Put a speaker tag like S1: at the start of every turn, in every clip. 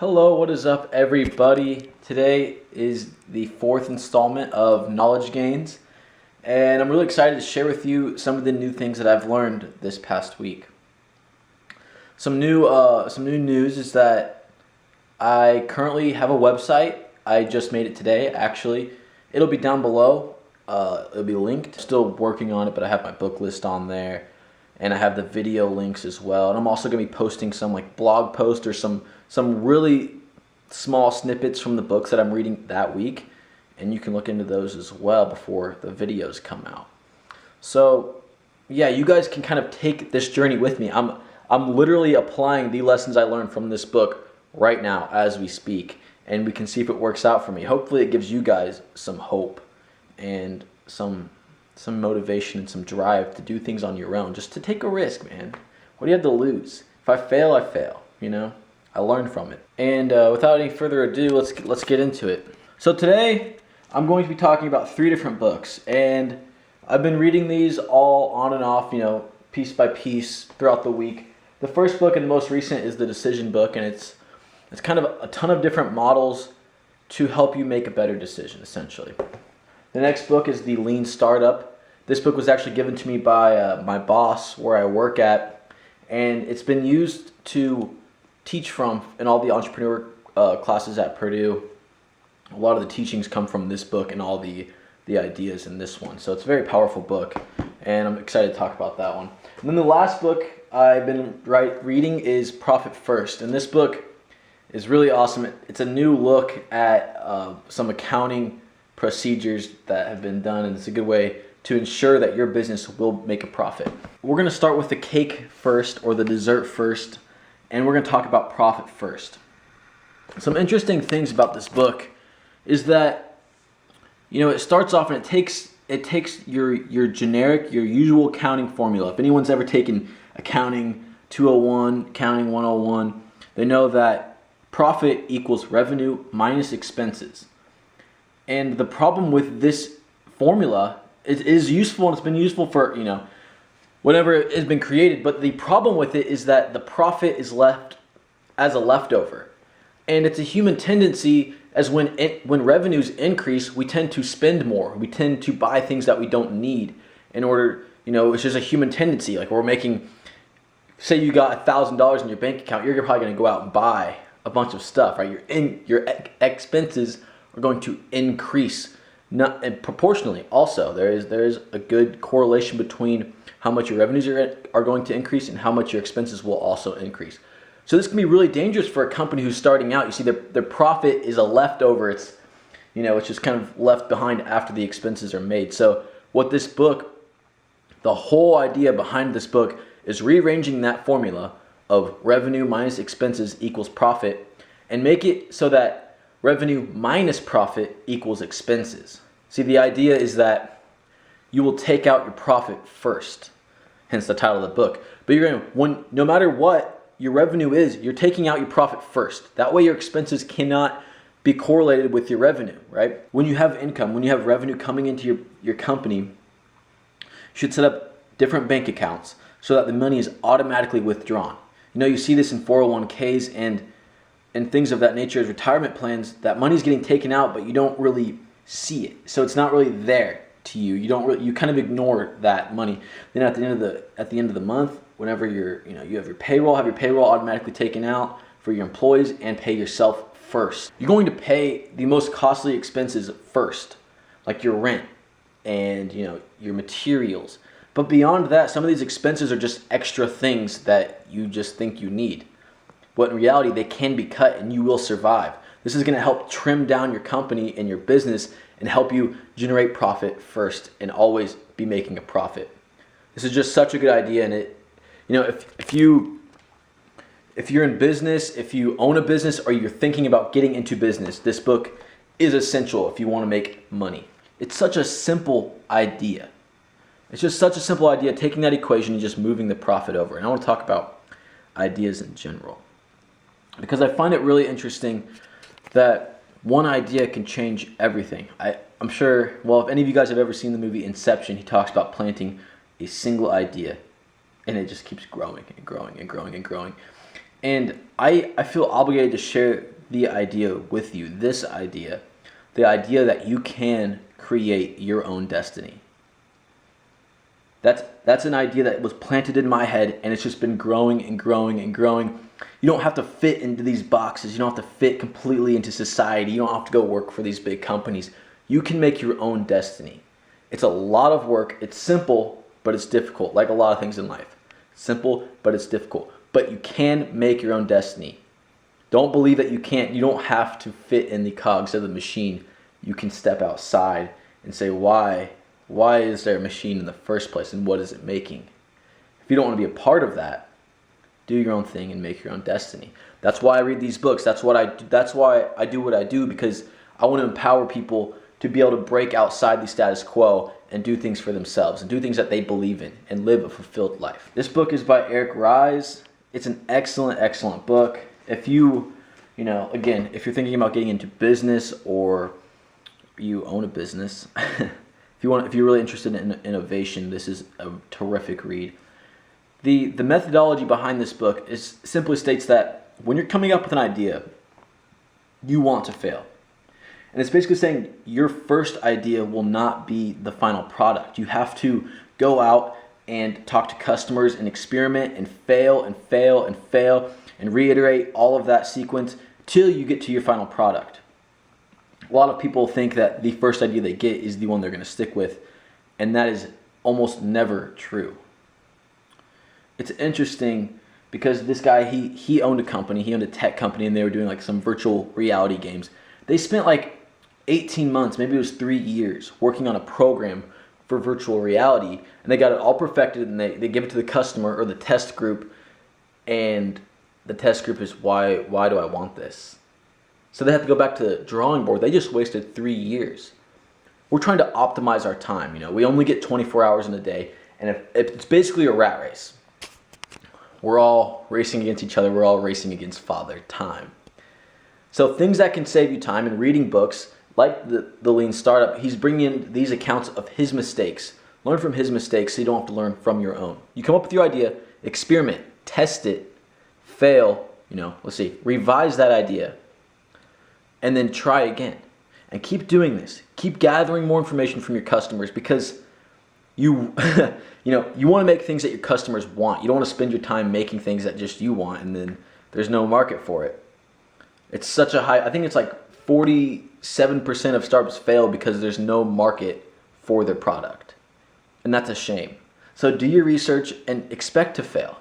S1: Hello, what is up everybody? Today is the fourth installment of KnowledgeGainz, and I'm really excited to share with you some of the new things that I've learned this past week. Some new news is that I currently have a website. I just made it today, actually. It'll be down below. It'll be linked. Still working on it, but I have my book list on there, and I have the video links as well. And I'm also going to be posting some like blog posts or some really small snippets from the books that I'm reading that week, and you can look into those as well before the videos come out. So yeah, you guys can kind of take this journey with me. I'm literally applying the lessons I learned from this book right now as we speak, and we can see if it works out for me. Hopefully it gives you guys some hope and some motivation and some drive to do things on your own, just to take a risk, man. What do you have to lose? If I fail, I fail, you know? I learned from it. And without any further ado, let's get into it. So today, I'm going to be talking about 3 different books, and I've been reading these all on and off, piece by piece throughout the week. The first book and the most recent is the Decision book, and it's kind of a ton of different models to help you make a better decision, essentially. The next book is the Lean Startup. This book was actually given to me by my boss where I work at, and it's been used to teach from in all the entrepreneur classes at Purdue. A lot of the teachings come from this book and all the ideas in this one. So it's a very powerful book, and I'm excited to talk about that one. And then the last book I've been reading is Profit First, and this book is really awesome. It's a new look at some accounting procedures that have been done, and it's a good way to ensure that your business will make a profit. We're going to start with the cake first, or the dessert first, and we're going to talk about profit first. Some interesting things about this book is that, it starts off and it takes your generic, your usual accounting formula. If anyone's ever taken accounting 201, accounting 101, they know that profit equals revenue minus expenses. And the problem with this formula is useful, and it's been useful for, whenever it has been created, but the problem with it is that the profit is left as a leftover. And it's a human tendency, as when revenues increase, we tend to spend more. We tend to buy things that we don't need in order, it's just a human tendency. Like say you got $1,000 in your bank account, you're probably going to go out and buy a bunch of stuff, right? Your expenses are going to increase, and proportionally. Also, there is a good correlation between how much your revenues are going to increase and how much your expenses will also increase. So this can be really dangerous for a company who's starting out. You see, their profit is a leftover. It's just kind of left behind after the expenses are made. So what this book, the whole idea behind this book is rearranging that formula of revenue minus expenses equals profit, and make it so that revenue minus profit equals expenses. See, the idea is that you will take out your profit first, hence the title of the book. But no matter what your revenue is, you're taking out your profit first. That way your expenses cannot be correlated with your revenue, right? When you have income, when you have revenue coming into your company, you should set up different bank accounts so that the money is automatically withdrawn. You see this in 401ks and things of that nature, as retirement plans, that money's getting taken out, but you don't really see it. So it's not really there to you. You kind of ignore that money. Then at the end of the month, whenever you have your payroll automatically taken out for your employees, and pay yourself first. You're going to pay the most costly expenses first, like your rent and your materials. But beyond that, some of these expenses are just extra things that you just think you need. But in reality, they can be cut and you will survive. This is going to help trim down your company and your business and help you generate profit first and always be making a profit. This is just such a good idea, and if you're in business, if you own a business, or you're thinking about getting into business, this book is essential if you want to make money. It's such a simple idea. It's just such a simple idea, taking that equation and just moving the profit over. And I want to talk about ideas in general, because I find it really interesting that one idea can change everything. I'm sure, if any of you guys have ever seen the movie Inception, he talks about planting a single idea, and it just keeps growing and growing and growing and growing. And I feel obligated to share the idea with you, this idea, the idea that you can create your own destiny. That's an idea that was planted in my head, and it's just been growing and growing and growing. You don't have to fit into these boxes. You don't have to fit completely into society. You don't have to go work for these big companies. You can make your own destiny. It's a lot of work. It's simple, but it's difficult, like a lot of things in life. It's simple, but it's difficult. But you can make your own destiny. Don't believe that you can't. You don't have to fit in the cogs of the machine. You can step outside and say, why is there a machine in the first place, and what is it making? If you don't want to be a part of that, do your own thing and make your own destiny. That's why I read these books. That's why I do what I do, because I want to empower people to be able to break outside the status quo and do things for themselves and do things that they believe in and live a fulfilled life. This book is by Eric Ries. It's an excellent, excellent book. If you again, if you're thinking about getting into business or you own a business, if you're really interested in innovation, this is a terrific read. The methodology behind this book simply states that when you're coming up with an idea, you want to fail. And it's basically saying your first idea will not be the final product. You have to go out and talk to customers and experiment and fail and fail and fail and reiterate all of that sequence till you get to your final product. A lot of people think that the first idea they get is the one they're going to stick with, and that is almost never true. It's interesting because this guy, he owned a company, he owned a tech company, and they were doing like some virtual reality games. They spent like 18 months, maybe it was 3 years, working on a program for virtual reality, and they got it all perfected, and they give it to the customer or the test group, and the test group is, why do I want this? So they have to go back to the drawing board. They just wasted 3 years. We're trying to optimize our time. We only get 24 hours in a day, and if it's basically a rat race. We're all racing against each other. We're all racing against Father Time. So things that can save you time, and reading books like the Lean Startup, he's bringing in these accounts of his mistakes. Learn from his mistakes so you don't have to learn from your own. You come up with your idea, experiment, test it, fail, revise that idea, and then try again. And keep doing this. Keep gathering more information from your customers, because you you want to make things that your customers want. You don't want to spend your time making things that just you want and then there's no market for it. It's such a high, I think it's like 47% of startups fail because there's no market for their product. And that's a shame. So do your research and expect to fail.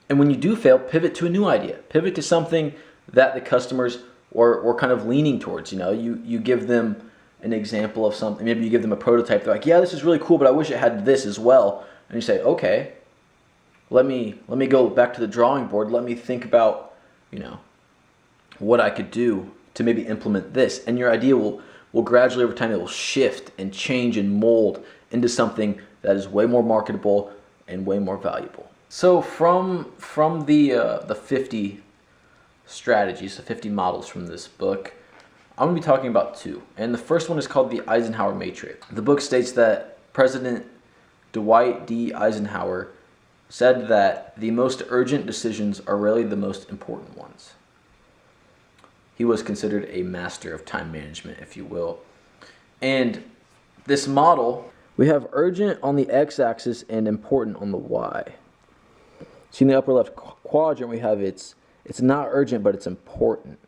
S1: And when you do fail, pivot to a new idea. Pivot to something that the customers were kind of leaning towards. You give them an example of something. Maybe you give them a prototype. They're like, yeah, this is really cool, but I wish it had this as well. And you say, okay, let me go back to the drawing board. Let me think about, what I could do to maybe implement this. And your idea will gradually over time, it will shift and change and mold into something that is way more marketable and way more valuable. So from the 50 strategies, the 50 models from this book, I'm going to be talking about two. And the first one is called the Eisenhower Matrix. The book states that President Dwight D. Eisenhower said that the most urgent decisions are rarely the most important ones. He was considered a master of time management, if you will. And this model, we have urgent on the x-axis and important on the y. See, in the upper left quadrant, we have it's not urgent, but it's important.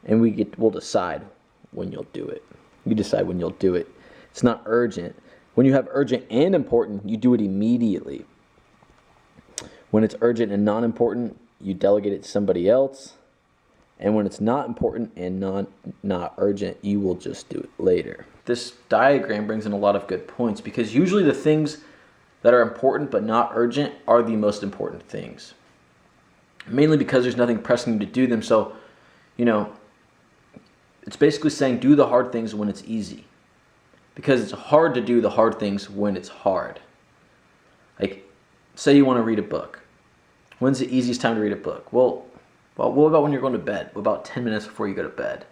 S1: And we'll decide when you'll do it. You decide when you'll do it. It's not urgent. When you have urgent and important, you do it immediately. When it's urgent and not important, you delegate it to somebody else. And when it's not important and not urgent, you will just do it later. This diagram brings in a lot of good points, because usually the things that are important but not urgent are the most important things. Mainly because there's nothing pressing you to do them. So, it's basically saying do the hard things when it's easy. Because it's hard to do the hard things when it's hard. Like, say you want to read a book. When's the easiest time to read a book? Well, what about when you're going to bed? What about 10 minutes before you go to bed?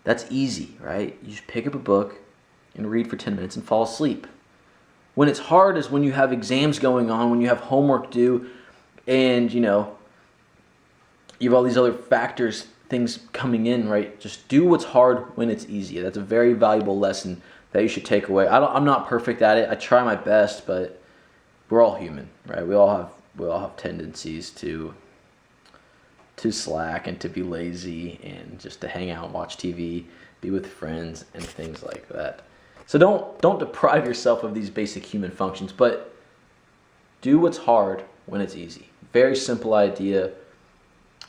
S1: That's easy, right? You just pick up a book and read for 10 minutes and fall asleep. When it's hard is when you have exams going on, when you have homework due, and, you have all these other factors, things coming in, right? Just do what's hard when it's easy. That's a very valuable lesson that you should take away. I'm not perfect at it. I try my best, but we're all human, right? We all have tendencies to slack and to be lazy and just to hang out and watch TV, be with friends and things like that. So don't deprive yourself of these basic human functions, but do what's hard when it's easy. Very simple idea,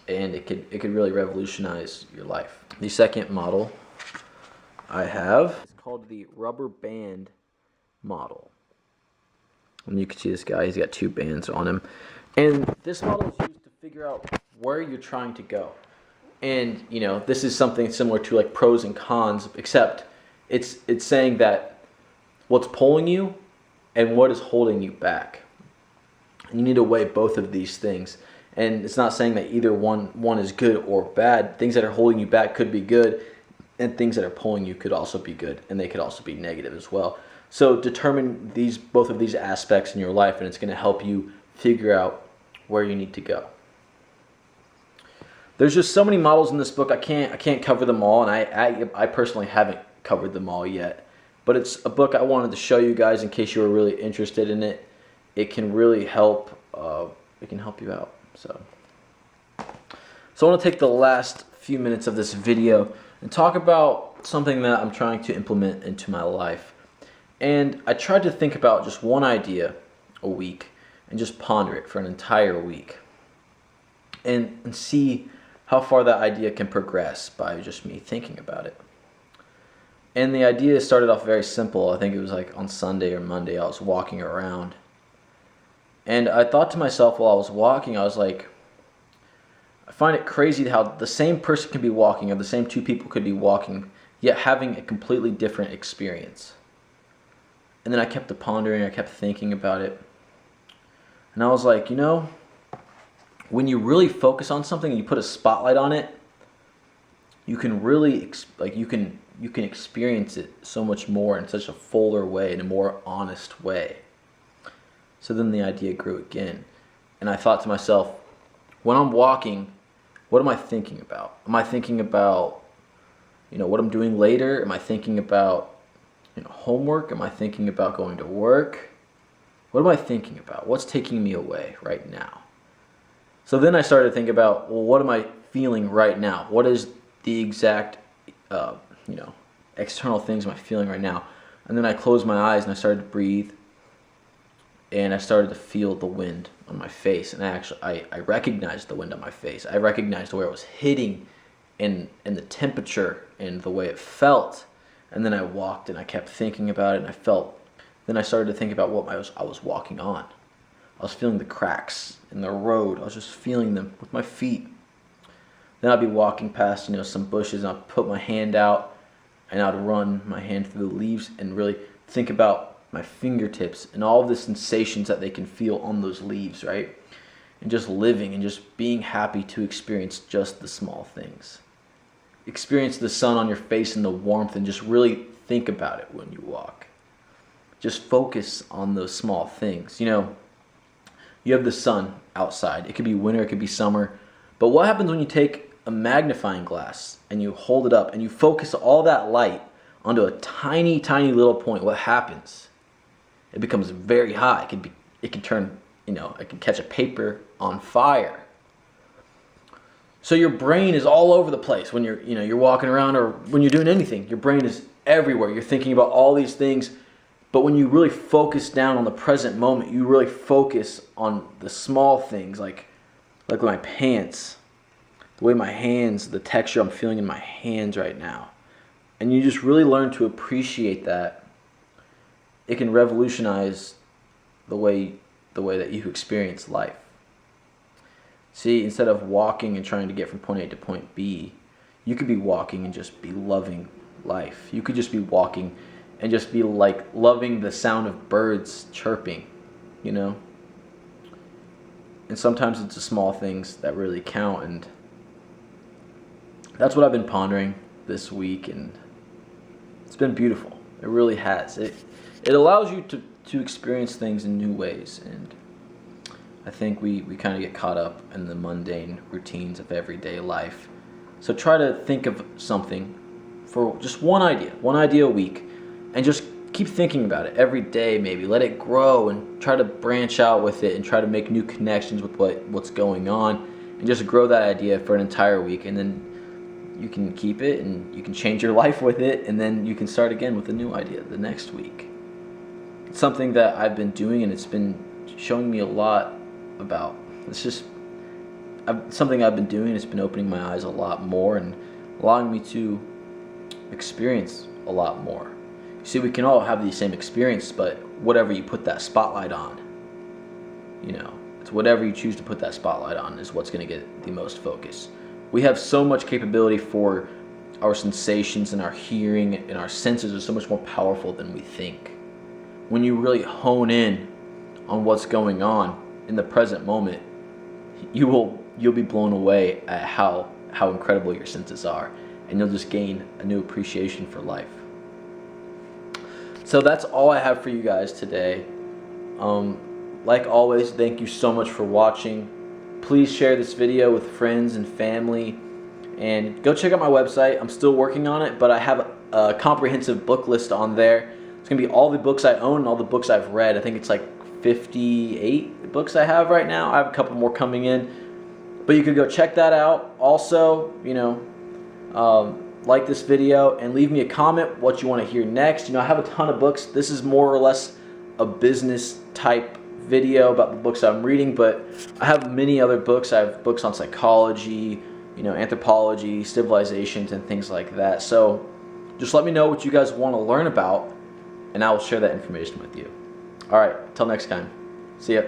S1: and it could really revolutionize your life. The second model I have is called the rubber band model. And you can see this guy, he's got 2 bands on him. And this model is used to figure out where you're trying to go. And, you know, this is something similar to like pros and cons, except it's saying that what's pulling you and what is holding you back. And you need to weigh both of these things. And it's not saying that either one is good or bad. Things that are holding you back could be good, and things that are pulling you could also be good, and they could also be negative as well. So determine both of these aspects in your life, and it's going to help you figure out where you need to go. There's just so many models in this book. I can't cover them all, and I personally haven't covered them all yet. But it's a book I wanted to show you guys in case you were really interested in it. It can really help. It can help you out. So I want to take the last few minutes of this video and talk about something that I'm trying to implement into my life. And I tried to think about just one idea a week and just ponder it for an entire week and see how far that idea can progress by just me thinking about it. And the idea started off very simple. I think it was like on Sunday or Monday I was walking around. And I thought to myself while I was walking, I was like, I find it crazy how the same person can be walking, or the same 2 people could be walking, yet having a completely different experience. And then I kept pondering, I kept thinking about it. And I was like, you know, when you really focus on something and you put a spotlight on it, you can really, you can experience it so much more in such a fuller way, in a more honest way. So then the idea grew again. And I thought to myself, when I'm walking, what am I thinking about? Am I thinking about, you know, what I'm doing later? Am I thinking about, you know, homework? Am I thinking about going to work? What am I thinking about? What's taking me away right now? So then I started to think about, well, what am I feeling right now? What is the exact, you know, external things am I feeling right now? And then I closed my eyes and I started to breathe. And I started to feel the wind on my face, and I recognized the wind on my face. I recognized where it was hitting, and the temperature and the way it felt. And then I walked, and I kept thinking about it, and then I started to think about what I was walking on. I was feeling the cracks in the road. I was just feeling them with my feet. Then I'd be walking past, you know, some bushes, and I'd put my hand out, and I'd run my hand through the leaves and really think about my fingertips and all of the sensations that they can feel on those leaves, right? And just living and just being happy to experience just the small things. Experience the sun on your face and the warmth, and just really think about it when you walk. Just focus on those small things. You know, you have the sun outside. It could be winter, it could be summer. But what happens when you take a magnifying glass and you hold it up and you focus all that light onto a tiny, tiny little point? What happens? It becomes very high. It can turn, you know, it can catch a paper on fire. So your brain is all over the place when you're walking around, or when you're doing anything. Your brain is everywhere. You're thinking about all these things, but when you really focus down on the present moment, you really focus on the small things, like my pants, the way my hands, the texture I'm feeling in my hands right now. And you just really learn to appreciate that. It can revolutionize the way that you experience life. See, instead of walking and trying to get from point A to point B, you could be walking and just be loving life. You could just be walking and just be like loving the sound of birds chirping, you know? And sometimes it's the small things that really count, and that's what I've been pondering this week, and it's been beautiful. It really has. It allows you to experience things in new ways, and I think we kind of get caught up in the mundane routines of everyday life. So try to think of something for just one idea a week, and just keep thinking about it every day. Maybe let it grow and try to branch out with it and try to make new connections with what's going on, and just grow that idea for an entire week, and then you can keep it and you can change your life with it, and then you can start again with a new idea the next week. It's something that I've been doing, and it's been showing me a lot about. It's just something I've been doing. It's been opening my eyes a lot more and allowing me to experience a lot more. You see, we can all have the same experience, but whatever you put that spotlight on, it's whatever you choose to put that spotlight on is what's going to get the most focus. We have so much capability for our sensations, and our hearing and our senses are so much more powerful than we think. When you really hone in on what's going on in the present moment, you'll be blown away at how incredible your senses are, and you'll just gain a new appreciation for life. So that's all I have for you guys today. Like always, thank you so much for watching. Please share this video with friends and family, and go check out my website. I'm still working on it, but I have a comprehensive book list on there. It's going to be all the books I own and all the books I've read. I think it's like 58 books I have right now. I have a couple more coming in, but you could go check that out. Also, like this video and leave me a comment what you want to hear next. I have a ton of books. This is more or less a business type video about the books I'm reading, but I have many other books. I have books on psychology, anthropology, civilizations, and things like that. So just let me know what you guys want to learn about, and I will share that information with you. All right, till next time. See ya.